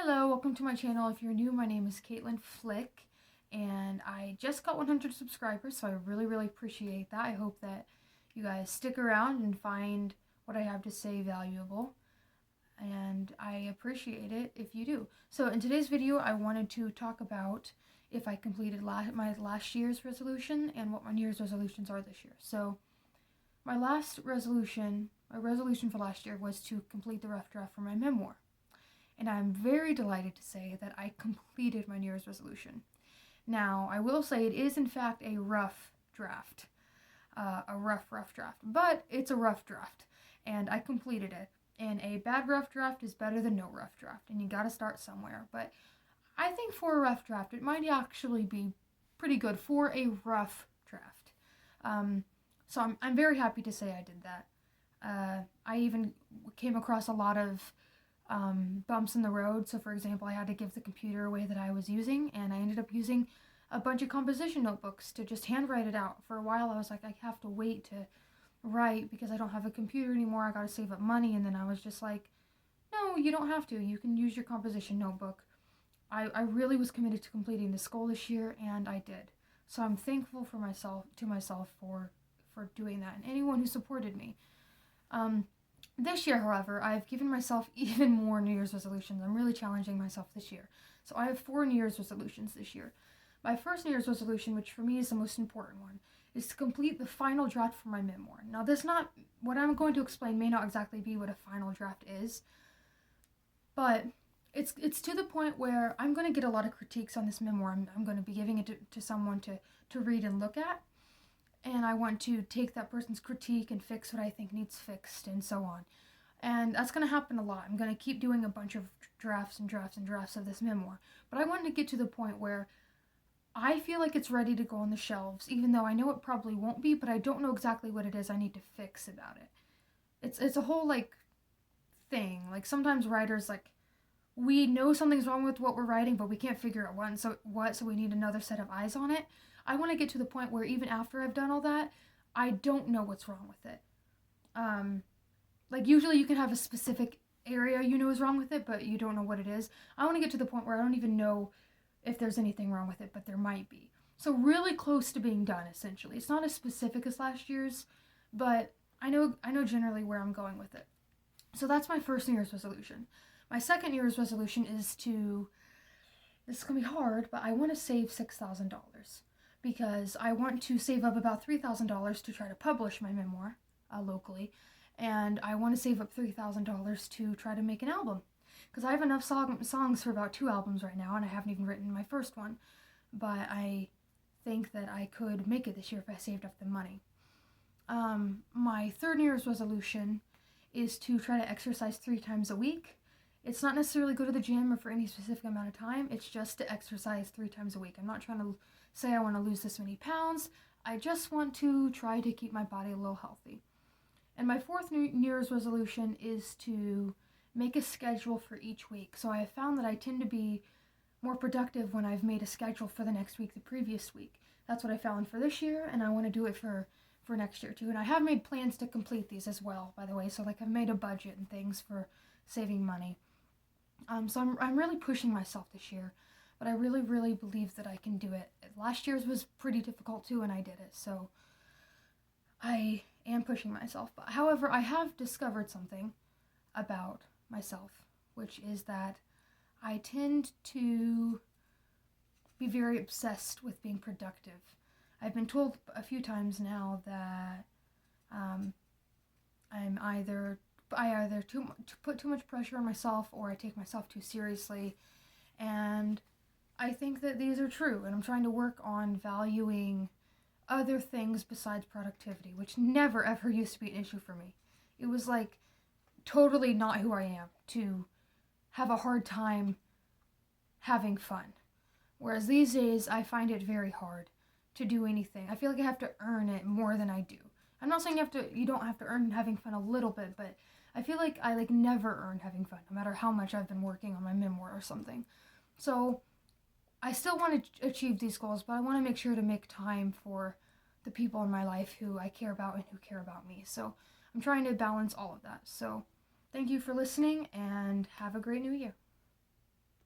Hello, welcome to my channel. If you're new, my name is Caitlin Flick, and I just got 100 subscribers, so I really appreciate that. I hope that you guys stick around and find what I have to say valuable, and I appreciate it if you do. So in today's video, I wanted to talk about if I completed my last year's resolution and what my New Year's resolutions are this year. So my resolution for last year was to complete the rough draft for my memoir. And I'm very delighted to say that I completed my New Year's resolution. Now, I will say it is in fact a rough draft. A rough draft. But it's a rough draft. And I completed it. And a bad rough draft is better than no rough draft. And you gotta start somewhere. But I think for a rough draft, it might actually be pretty good for a rough draft. So I'm very happy to say I did that. I even came across a lot of bumps in the road. So for example, I had to give the computer away that I was using, and I ended up using a bunch of composition notebooks to just handwrite it out. For a while I was like, I have to wait to write because I don't have a computer anymore, I gotta save up money. And then I was just like, no, you don't have to, you can use your composition notebook. I really was committed to completing this goal this year, and I did. So I'm thankful for myself for doing that, and anyone who supported me. This year, however, I've given myself even more New Year's resolutions. I'm really challenging myself this year. So I have 4 New Year's resolutions this year. My first New Year's resolution, which for me is the most important one, is to complete the final draft for my memoir. Now, what I'm going to explain may not exactly be what a final draft is, but it's to the point where I'm going to get a lot of critiques on this memoir. I'm going to be giving it to someone to read and look at. And I want to take that person's critique and fix what I think needs fixed, and so on. And that's going to happen a lot. I'm going to keep doing a bunch of drafts of this memoir. But I want to get to the point where I feel like it's ready to go on the shelves, even though I know it probably won't be, but I don't know exactly what it is I need to fix about it. It's a whole, thing. Sometimes writers, we know something's wrong with what we're writing, but we can't figure out so we need another set of eyes on it. I want to get to the point where even after I've done all that, I don't know what's wrong with it. Usually you can have a specific area you know is wrong with it, but you don't know what it is. I want to get to the point where I don't even know if there's anything wrong with it, but there might be. So really close to being done, essentially. It's not as specific as last year's, but I know generally where I'm going with it. So that's my first New Year's resolution. My second New Year's resolution is this is going to be hard, but I want to save $6,000. Because I want to save up about $3,000 to try to publish my memoir locally, and I want to save up $3,000 to try to make an album. Because I have enough songs for about 2 albums right now, and I haven't even written my first one, but I think that I could make it this year if I saved up the money. My third New Year's resolution is to try to exercise 3 times a week. It's not necessarily go to the gym or for any specific amount of time, it's just to exercise 3 times a week. I'm not trying to say I want to lose this many pounds. I just want to try to keep my body a little healthy. And my fourth New Year's resolution is to make a schedule for each week. So I have found that I tend to be more productive when I've made a schedule for the next week the previous week. That's what I found for this year, and I want to do it for next year too. And I have made plans to complete these as well, by the way. So I've made a budget and things for saving money. So I'm really pushing myself this year. But I really believe that I can do it. Last year's was pretty difficult too, and I did it. So I am pushing myself. But however, I have discovered something about myself, which is that I tend to be very obsessed with being productive. I've been told a few times now that I either put too much pressure on myself, or I take myself too seriously, and I think that these are true, and I'm trying to work on valuing other things besides productivity, which never ever used to be an issue for me. It was totally not who I am to have a hard time having fun. Whereas these days, I find it very hard to do anything. I feel like I have to earn it more than I do. I'm not saying you don't have to earn having fun a little bit, but I feel like I never earn having fun, no matter how much I've been working on my memoir or something. So I still want to achieve these goals, but I want to make sure to make time for the people in my life who I care about and who care about me. So I'm trying to balance all of that. So thank you for listening, and have a great new year.